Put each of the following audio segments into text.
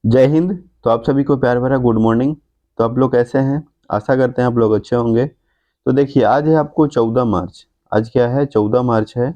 जय हिंद। तो आप सभी को प्यार भरा गुड मॉर्निंग। तो आप लोग कैसे हैं? आशा करते हैं आप लोग अच्छे होंगे। तो देखिए, आज है आपको 14 मार्च। आज क्या है? 14 मार्च है।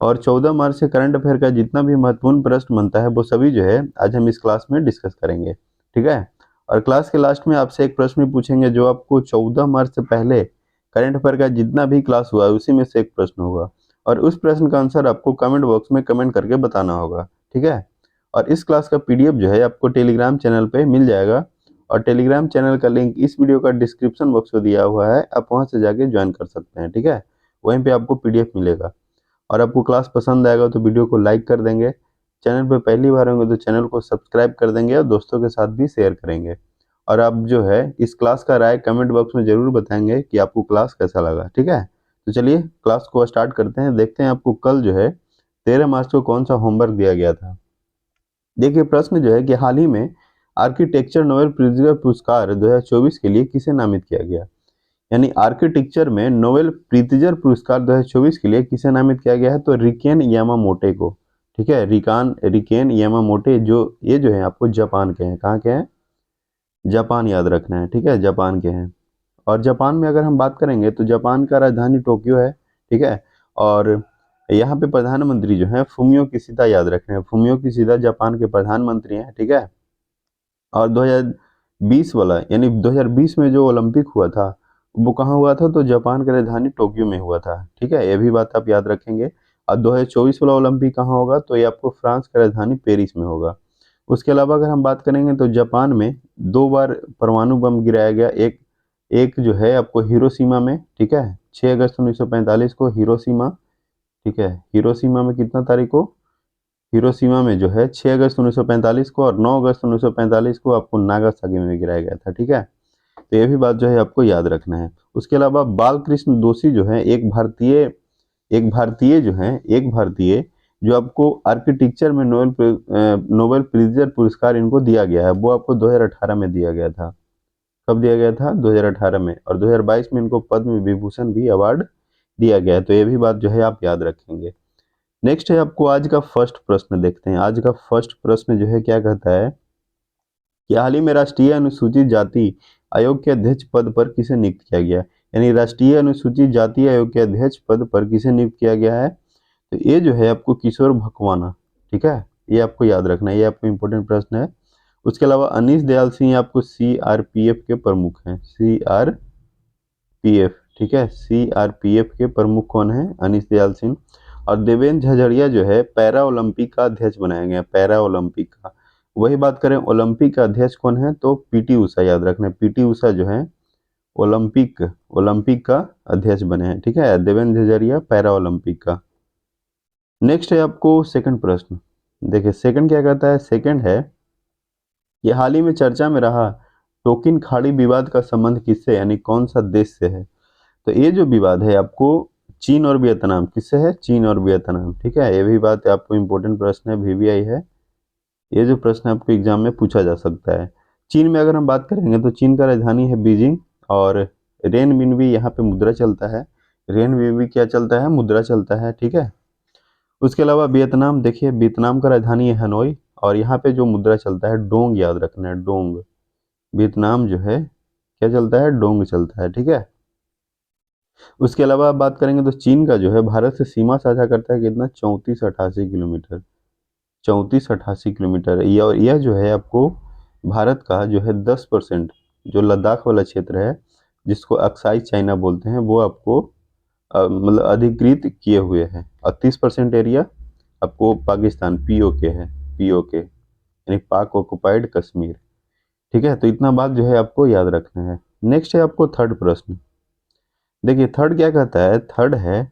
और 14 मार्च से करंट अफेयर का जितना भी महत्वपूर्ण प्रश्न बनता है वो सभी जो है आज हम इस क्लास में डिस्कस करेंगे। ठीक है। और क्लास के लास्ट में आपसे एक प्रश्न भी पूछेंगे जो आपको 14 मार्च से पहले करंट अफेयर का जितना भी क्लास हुआ है उसी में से एक प्रश्न होगा। और उस प्रश्न का आंसर आपको कमेंट बॉक्स में कमेंट करके बताना होगा। ठीक है। और इस क्लास का पीडीएफ जो है आपको टेलीग्राम चैनल पे मिल जाएगा। और टेलीग्राम चैनल का लिंक इस वीडियो का डिस्क्रिप्शन बॉक्स में दिया हुआ है, आप वहां से जाके ज्वाइन कर सकते हैं। ठीक है। वहीं पे आपको पीडीएफ मिलेगा। और आपको क्लास पसंद आएगा तो वीडियो को लाइक कर देंगे। चैनल पे पहली बार होंगे तो चैनल को सब्सक्राइब कर देंगे और दोस्तों के साथ भी शेयर करेंगे। और आप जो है इस क्लास का राय कमेंट बॉक्स में जरूर बताएंगे कि आपको क्लास कैसा लगा। ठीक है। तो चलिए क्लास को स्टार्ट करते हैं। देखते हैं आपको कल जो है 13 मार्च को कौन सा होमवर्क दिया गया था। देखिए, प्रश्न जो है कि हाल ही में आर्किटेक्चर नोबेल प्रिज्जर पुरस्कार 2024 के लिए किसे नामित किया गया। यानी आर्किटेक्चर में नोबेल प्रिज्जर पुरस्कार 2024 के लिए किसे नामित किया गया है? तो रिकेन यामामोटे को। ठीक है। रिकेन यामामोटे, जो ये जो है आपको जापान के हैं। कहाँ के हैं? जापान याद रखना है। ठीक है, जापान के हैं। और जापान में अगर हम बात करेंगे तो जापान का राजधानी टोक्यो है। ठीक है। और यहाँ पे प्रधानमंत्री जो है फुमियो किशिदा याद रखना है। फुमियो किशिदा जापान के प्रधानमंत्री हैं। ठीक है। और 2020 वाला यानी 2020 में जो ओलंपिक हुआ था वो कहाँ हुआ था? तो जापान की राजधानी टोक्यो में हुआ था। ठीक है, ये भी बात आप याद रखेंगे। और 2024 वाला ओलंपिक कहाँ होगा? तो ये आपको फ्रांस की राजधानी पेरिस में होगा। उसके अलावा अगर हम बात करेंगे तो जापान में 2 बार परमाणु बम गिराया गया। एक एक जो है आपको हिरोशिमा में। ठीक है, 6 अगस्त 1945 को हिरोशिमा। ठीक है, हिरोशिमा में कितना तारीख को? हिरोशिमा में जो है 6 अगस्त 1945 को, और 9 अगस्त 1945 को आपको नागासाकी में गिराया गया था। ठीक है। तो ये भी बात जो है आपको याद रखना है। उसके अलावा बाल कृष्ण दोषी जो है एक भारतीय जो आपको आर्किटेक्चर में नोबेल प्रिज्जर पुरस्कार इनको दिया गया है, वो आपको 2018 में दिया गया था। कब दिया गया था? 2018 में। और 2022 में इनको पद्म विभूषण भी अवार्ड दिया गया है। तो ये भी बात जो है आप याद रखेंगे। नेक्स्ट है आपको आज का फर्स्ट प्रश्न। देखते हैं आज का फर्स्ट प्रश्न जो है क्या कहता है कि हाल ही में राष्ट्रीय अनुसूचित जाति आयोग के अध्यक्ष पद पर किसे नियुक्त किया गया। यानी राष्ट्रीय अनुसूचित जाति आयोग के अध्यक्ष पद पर किसे नियुक्त किया गया है? तो ये जो है आपको किशोर भकवाना। ठीक है, ये आपको याद रखना है, ये आपको इंपॉर्टेंट प्रश्न है। उसके अलावा अनीश दयाल सिंह आपको सीआरपीएफ के प्रमुख हैं। सीआरपीएफ। ठीक है, सीआरपीएफ के प्रमुख कौन है? अनीश दयाल सिंह। और देवेंद्र झझड़िया जो है पैरा ओलंपिक का अध्यक्ष बनाया गया, पैरा ओलंपिक का। वही बात करें ओलंपिक का अध्यक्ष कौन है? तो पीटी उषा याद रखना है। पीटी उषा जो है ओलंपिक ओलंपिक का अध्यक्ष बने हैं। ठीक है, देवेंद्र झझड़िया पैरा ओलंपिक का। नेक्स्ट है आपको सेकंड प्रश्न। देखिए सेकंड क्या कहता है? सेकंड है कि हाल ही में चर्चा में रहा टोकिन खाड़ी विवाद का संबंध किससे यानी कौन सा देश से है? तो ये जो विवाद है आपको चीन और वियतनाम, किससे है? चीन और वियतनाम। ठीक है, ये भी बात है आपको इंपॉर्टेंट प्रश्न है, वीवीआई है। ये जो प्रश्न आपको एग्जाम में पूछा जा सकता है। चीन में अगर हम बात करेंगे तो चीन का राजधानी है बीजिंग। और रेनमिनबी यहाँ पे मुद्रा चलता है। रेनमिनबी क्या चलता है? मुद्रा चलता है। ठीक है। उसके अलावा वियतनाम, देखिए वियतनाम का राजधानी है हनोई। और यहाँ पे जो मुद्रा चलता है डोंग याद रखना है, डोंग। वियतनाम जो है क्या चलता है? डोंग चलता है। ठीक है। उसके अलावा आप बात करेंगे तो चीन का जो है भारत से सीमा साझा करता है कितना? 3488 किलोमीटर। 3488 किलोमीटर। यह जो है आपको भारत का जो है 10% जो लद्दाख वाला क्षेत्र है जिसको अक्साई चाइना बोलते हैं वो आपको मतलब अधिकृत किए हुए हैं। और 30% एरिया आपको पाकिस्तान पीओके है। पीओके यानी पाक ऑक्युपाइड कश्मीर। ठीक है, तो इतना बात जो है आपको याद रखना है। नेक्स्ट है आपको थर्ड प्रश्न। देखिए थर्ड क्या कहता है? थर्ड है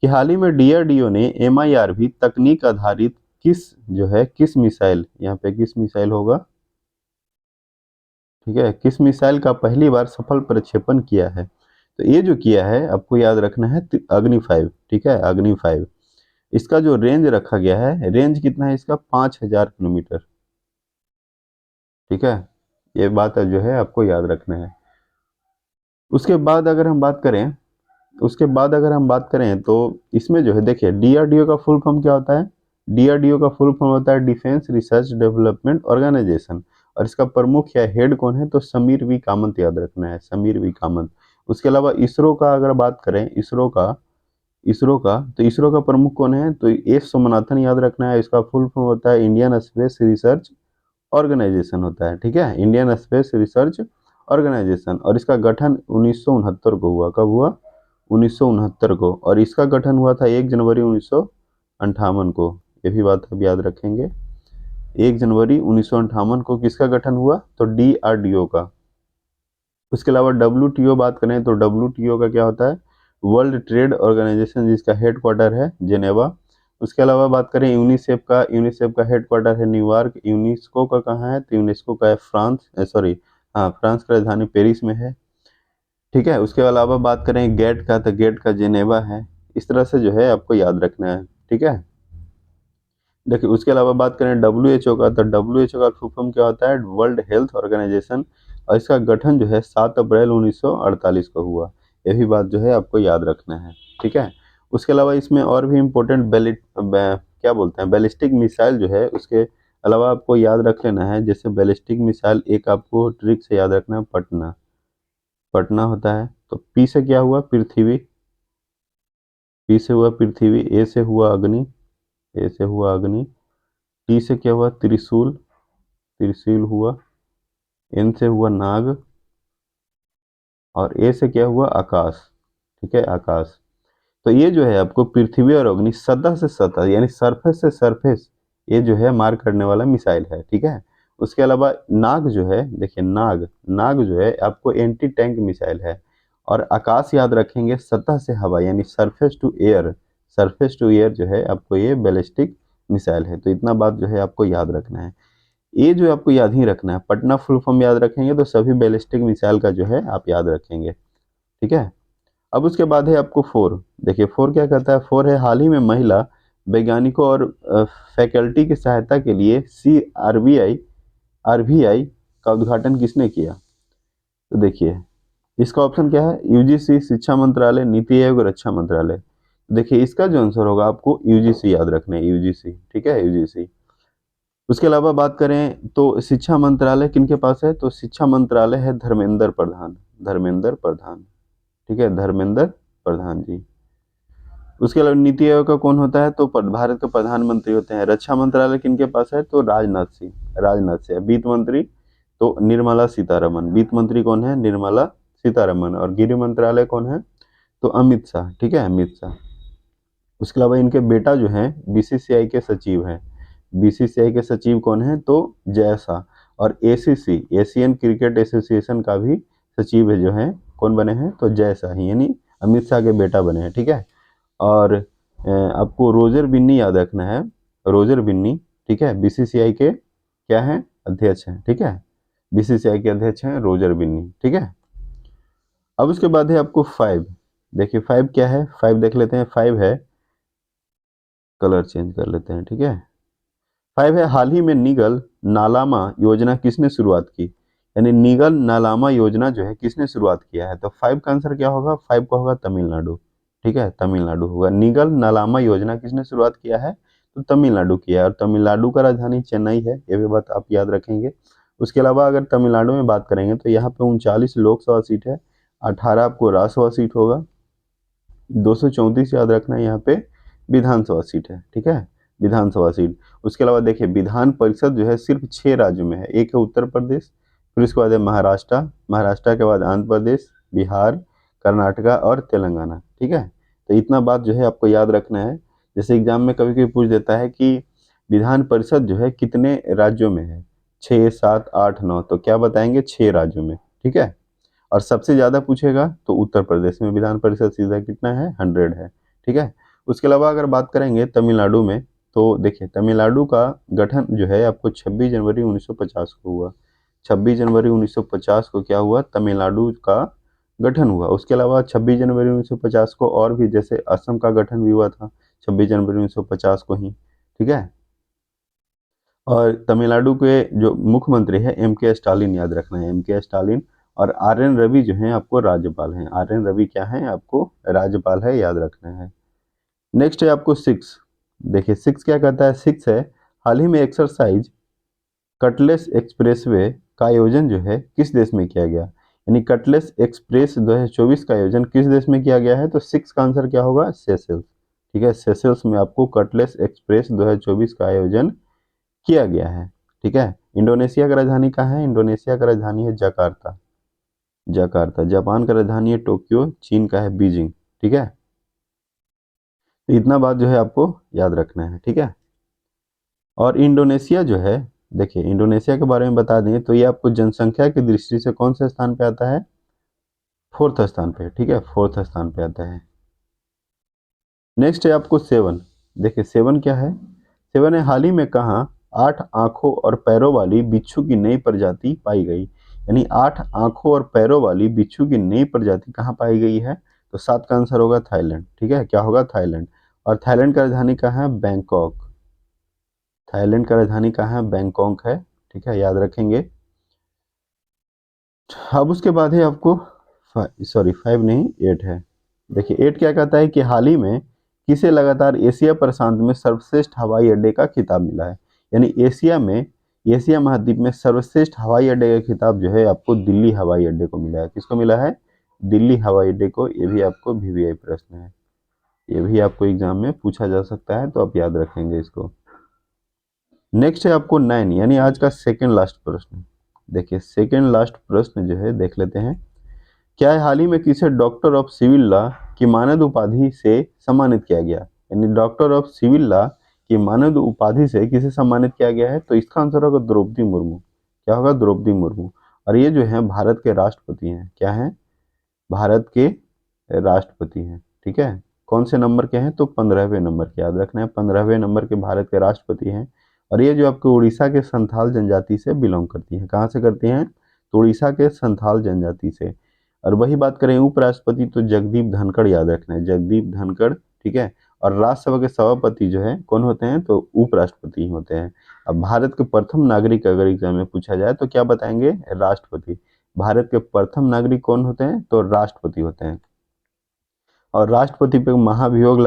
कि हाल ही में डीआरडीओ ने एमआईआरवी तकनीक आधारित किस मिसाइल, यहाँ पे किस मिसाइल होगा? ठीक है, किस मिसाइल का पहली बार सफल प्रक्षेपण किया है? तो ये जो किया है आपको याद रखना है अग्नि 5। ठीक है, अग्नि 5। इसका जो रेंज रखा गया है, रेंज कितना है इसका? 5000 किलोमीटर। ठीक है, ये बात जो है आपको याद रखना है। उसके बाद अगर हम बात करें तो इसमें जो है देखिए डीआरडीओ का फुल फॉर्म क्या होता है? DRDO का फुल फॉर्म होता है डिफेंस रिसर्च डेवलपमेंट ऑर्गेनाइजेशन, और इसका प्रमुख या हेड कौन है, तो समीर वी कामत याद रखना है, समीर वी कामत। उसके अलावा इसरो का अगर बात करें, इसरो का तो इसरो का प्रमुख कौन है, तो एस सोमनाथन याद रखना है। इसका फुल फॉर्म होता है इंडियन स्पेस रिसर्च ऑर्गेनाइजेशन होता है, ठीक है, इंडियन स्पेस रिसर्च ऑर्गेनाइजेशन। और इसका गठन 1969 को हुआ, कब हुआ, 1969 को। और इसका गठन हुआ था 1 जनवरी 1958 को, ये भी बात आप याद रखेंगे। 1 जनवरी 1958 को किसका गठन हुआ, तो DRDO का। उसके अलावा WTO बात करें तो WTO का क्या होता है, वर्ल्ड ट्रेड ऑर्गेनाइजेशन, जिसका हेड क्वार्टर है जेनेवा। उसके अलावा बात करें यूनिसेफ का हेड क्वार्टर है न्यूयॉर्क। यूनेस्को का कहाँ है, तो यूनेस्को का है फ्रांस की राजधानी पेरिस में है, ठीक है। उसके अलावा बात करें गेट का, तो गेट का जेनेवा है। इस तरह से जो है आपको याद रखना है, ठीक है। देखिए उसके अलावा बात करें WHO का, तो WHO का फुल फॉर्म क्या होता है, वर्ल्ड हेल्थ ऑर्गेनाइजेशन। और इसका गठन जो है 7 अप्रैल 1948 को हुआ। ये भी बात जो है आपको याद रखना है, ठीक है। उसके अलावा इसमें और भी इम्पोर्टेंट क्या बोलते हैं, बैलिस्टिक मिसाइल जो है, उसके अलावा आपको याद रख लेना है। जैसे बैलिस्टिक मिसाइल एक आपको ट्रिक से याद रखना है, पटना, पटना होता है। तो पी से क्या हुआ, पृथ्वी, पी से हुआ पृथ्वी। ए से हुआ अग्नि, ए से हुआ अग्नि। टी से क्या हुआ, त्रिशूल, त्रिशूल हुआ। एन से हुआ नाग, और ए से क्या हुआ, आकाश, ठीक है, आकाश। तो ये जो है आपको पृथ्वी और अग्नि, सतह से सतह यानी सरफेस से सरफेस, ये जो है मार करने वाला मिसाइल है, ठीक है। उसके अलावा नाग जो है, देखिए नाग, नाग जो है आपको एंटी टैंक मिसाइल है। और आकाश याद रखेंगे, सतह से हवा यानी surface to air, surface to air जो है आपको ये बैलिस्टिक मिसाइल है। तो इतना बात जो है आपको याद रखना है। ये जो आपको याद ही रखना है, पटना फुल फॉर्म याद रखेंगे तो सभी बैलिस्टिक मिसाइल का जो है आप याद रखेंगे, ठीक है। अब उसके बाद है आपको 4। देखिए 4 क्या कहता है, 4 है हाल ही में महिला वैज्ञानिकों और फैकल्टी की सहायता के लिए आरबीआई का उद्घाटन किसने किया। तो देखिए इसका ऑप्शन क्या है, यूजीसी, शिक्षा मंत्रालय, नीति आयोग, रक्षा मंत्रालय। देखिए इसका जो आंसर होगा आपको यूजीसी याद रखना है, यूजीसी, ठीक है, यूजीसी। उसके अलावा बात करें तो शिक्षा मंत्रालय किनके पास है, तो शिक्षा मंत्रालय है धर्मेंद्र प्रधान, धर्मेंद्र प्रधान, ठीक है, धर्मेंद्र प्रधान जी। उसके अलावा नीति आयोग का कौन होता है, तो भारत के प्रधानमंत्री होते हैं। रक्षा मंत्रालय किनके पास है, तो राजनाथ सिंह, राजनाथ सिंह। वित्त मंत्री तो निर्मला सीतारमन, वित्त मंत्री कौन है, निर्मला सीतारमन। और गृह मंत्रालय कौन है, तो अमित शाह, ठीक है, अमित शाह। उसके अलावा इनके बेटा जो हैं बीसीसीआई के सचिव हैं, बीसीसीआई के सचिव कौन है, तो जय शाह। और एसीसी, एशियन क्रिकेट एसोसिएशन का भी सचिव है जो है, कौन बने हैं, तो जय शाह ही, यानी अमित शाह के बेटा बने हैं, ठीक है। और आपको रोजर बिन्नी याद रखना है, रोजर बिन्नी, ठीक है, बीसीसीआई के क्या हैं, अध्यक्ष हैं, ठीक है, बीसीसीआई के अध्यक्ष हैं रोजर बिन्नी, ठीक है। अब उसके बाद है आपको 5। देखिए 5 क्या है, 5 देख लेते हैं। 5 है, कलर चेंज कर लेते हैं, ठीक है। 5 है हाल ही में निगल नालामा योजना किसने शुरुआत की, यानी निगल नालामा योजना जो है किसने शुरुआत किया है। तो 5 का आंसर क्या होगा, 5 का होगा तमिलनाडु, ठीक है, तमिलनाडु होगा। निगल नालामा योजना किसने शुरुआत किया है, तो तमिलनाडु किया है। और तमिलनाडु का राजधानी चेन्नई है, ये भी बात आप याद रखेंगे। उसके अलावा अगर तमिलनाडु में बात करेंगे तो यहाँ पे 39 लोकसभा सीट है, 18 आपको राज्यसभा सीट होगा, 234 याद रखना है यहाँ पे विधानसभा सीट है, ठीक है, विधानसभा सीट। उसके अलावा देखिए विधान परिषद जो है सिर्फ 6 राज्यों में है। एक है उत्तर प्रदेश, फिर उसके बाद है महाराष्ट्र, महाराष्ट्र के बाद आंध्र प्रदेश, बिहार, कर्नाटका और तेलंगाना, ठीक है। तो इतना बात जो है आपको याद रखना है। जैसे एग्जाम में कभी कभी पूछ देता है कि विधान परिषद जो है कितने राज्यों में है, 6, 7, 8, 9, तो क्या बताएंगे, 6 राज्यों में, ठीक है। और सबसे ज़्यादा पूछेगा तो उत्तर प्रदेश में विधान परिषद सीधा कितना है, 100 है, ठीक है। उसके अलावा अगर बात करेंगे तमिलनाडु में, तो देखिए तमिलनाडु का गठन जो है आपको 26 जनवरी 1950 को हुआ। 26 जनवरी 1950 को क्या हुआ, तमिलनाडु का गठन हुआ। उसके अलावा 26 जनवरी 1950 को और भी, जैसे असम का गठन भी हुआ था 26 जनवरी 1950 को ही, ठीक है। और तमिलनाडु के जो मुख्यमंत्री है MK स्टालिन याद रखना है, MK स्टालिन। और RN रवि जो हैं आपको राज्यपाल हैं, RN रवि क्या हैं, आपको राज्यपाल है, याद रखना है। नेक्स्ट है आपको 6। देखिए 6 क्या कहता है, 6 है हाल ही में एक्सरसाइज कटलेस एक्सप्रेसवे का आयोजन जो है किस देश में किया गया, यानी कटलेस एक्सप्रेस 2024 का आयोजन किस देश में किया गया है, तो 6 का आंसर क्या होगा, सेशेल्स। ठीक है, सेशेल्स में आपको कटलेस एक्सप्रेस 2024 का आयोजन किया गया है। ठीक है, इंडोनेशिया का राजधानी कहाँ है, इंडोनेशिया का राजधानी है जकार्ता। जकार्ता, जापान का राजधानी है टोक्यो, चीन का है बीजिंग। ठीक है, तो इतना बात जो है आपको याद रखना है। ठीक है, और इंडोनेशिया जो है, देखिए इंडोनेशिया के बारे में बता दें तो ये आपको जनसंख्या की दृष्टि से कौन से स्थान पे आता है, 4th स्थान पे। ठीक है, 4th स्थान पे आता है। नेक्स्ट है आपको 7। देखिए 7 क्या है, 7 है हाल ही में कहाँ 8 आंखों और पैरों वाली बिच्छू की नई प्रजाति पाई गई, यानी 8 आंखों और पैरों वाली बिच्छू की नई प्रजाति कहाँ पाई गई है, तो 7 का आंसर होगा थाईलैंड। ठीक है, क्या होगा, थाईलैंड। और थाईलैंड का राजधानी कहाँ है, बैंकॉक। थाईलैंड का राजधानी कहाँ है, बैंकॉक है। ठीक है, याद रखेंगे। अब उसके बाद है आपको 5 नहीं 8 है। देखिए 8 क्या कहता है कि हाल ही में किसे लगातार एशिया प्रशांत में सर्वश्रेष्ठ हवाई अड्डे का खिताब मिला है, यानी एशिया महाद्वीप में सर्वश्रेष्ठ हवाई अड्डे का खिताब जो है आपको दिल्ली हवाई अड्डे को मिला है। किसको मिला है, दिल्ली हवाई अड्डे को। ये भी आपको VVI प्रश्न है, ये भी आपको एग्जाम में पूछा जा सकता है, तो आप याद रखेंगे इसको। नेक्स्ट है आपको 9, यानी आज का सेकेंड लास्ट प्रश्न। देखिए सेकेंड लास्ट प्रश्न जो है देख लेते हैं। क्या है हाल ही में किसे डॉक्टर ऑफ सिविल लॉ की मानद उपाधि से सम्मानित किया गया, यानी डॉक्टर ऑफ सिविल लॉ की मानद उपाधि से किसे सम्मानित किया गया है, तो इसका आंसर होगा द्रौपदी मुर्मू। क्या होगा, द्रौपदी मुर्मू। और ये जो है भारत के राष्ट्रपति हैं। क्या है, भारत के राष्ट्रपति हैं। ठीक है, कौन से नंबर के हैं, तो 15वें नंबर के, याद रखना है 15वें नंबर के भारत के राष्ट्रपति हैं। और ये जो आपको उड़ीसा के संथाल जनजाति से बिलोंग करती हैं। कहाँ से करती हैं, तो उड़ीसा के संथाल जनजाति से। और वही बात करें उपराष्ट्रपति, तो जगदीप धनखड़, याद रखना है जगदीप धनखड़। ठीक है, और राज्यसभा के सभापति जो है कौन होते हैं, तो उपराष्ट्रपति ही होते हैं। अब भारत के प्रथम नागरिक अगर एग्जाम में पूछा जाए तो क्या बताएंगे, राष्ट्रपति। भारत के प्रथम नागरिक कौन होते हैं, तो राष्ट्रपति होते हैं। और राष्ट्रपति पे महाभियोग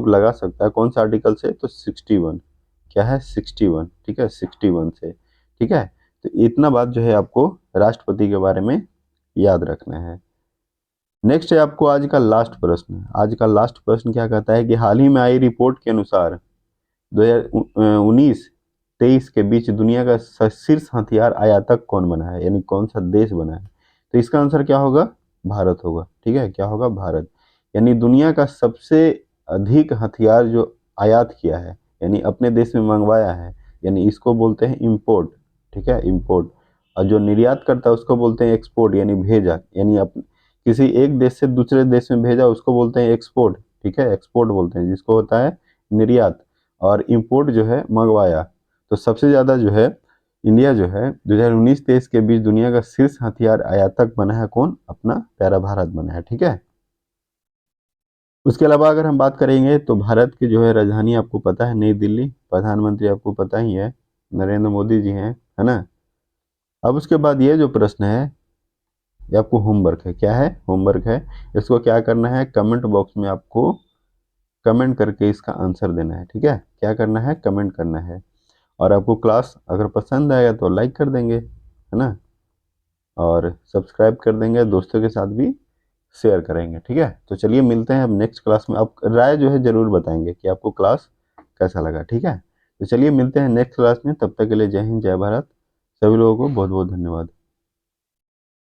लगा सकता है कौन सा आर्टिकल से, तो 61। क्या है, 61। ठीक है, 61 से। ठीक है, तो इतना बात जो है आपको राष्ट्रपति के बारे में याद रखना है। नेक्स्ट है आपको आज का लास्ट प्रश्न। आज का लास्ट प्रश्न क्या कहता है कि हाल ही में आई रिपोर्ट के अनुसार 2019-23 के बीच दुनिया का शीर्ष हथियार आयातक कौन बना है, यानी कौन सा देश बना है, तो इसका आंसर क्या होगा, भारत होगा। ठीक है, क्या होगा, भारत। यानी दुनिया का सबसे अधिक हथियार जो आयात किया है, यानी अपने देश में मंगवाया है, यानी इसको बोलते हैं इम्पोर्ट। ठीक है, इम्पोर्ट। और जो निर्यात करता है उसको बोलते हैं एक्सपोर्ट, यानी भेजा, यानी किसी एक देश से दूसरे देश में भेजा उसको बोलते हैं एक्सपोर्ट। ठीक है, एक्सपोर्ट बोलते हैं जिसको होता है निर्यात। और इंपोर्ट जो है मंगवाया। तो सबसे ज़्यादा जो है इंडिया जो है 2019-23 के बीच दुनिया का शीर्ष हथियार आयातक बना है कौन, अपना प्यारा भारत बना है। ठीक है, उसके अलावा अगर हम बात करेंगे तो भारत की जो है राजधानी आपको पता है नई दिल्ली, प्रधानमंत्री आपको पता ही है नरेंद्र मोदी जी हैं, है ना। अब उसके बाद ये जो प्रश्न है ये आपको होमवर्क है। क्या है, होमवर्क है। इसको क्या करना है, कमेंट बॉक्स में आपको कमेंट करके इसका आंसर देना है। ठीक है, क्या करना है, कमेंट करना है। और आपको क्लास अगर पसंद आएगा तो लाइक कर देंगे, है ना, और सब्सक्राइब कर देंगे, दोस्तों के साथ भी शेयर करेंगे। ठीक है, तो चलिए मिलते हैं अब नेक्स्ट क्लास में। आप राय जो है ज़रूर बताएंगे कि आपको क्लास कैसा लगा। ठीक है, तो चलिए मिलते हैं नेक्स्ट क्लास में, तब तक के लिए जय हिंद जय भारत। सभी लोगों को बहुत बहुत धन्यवाद।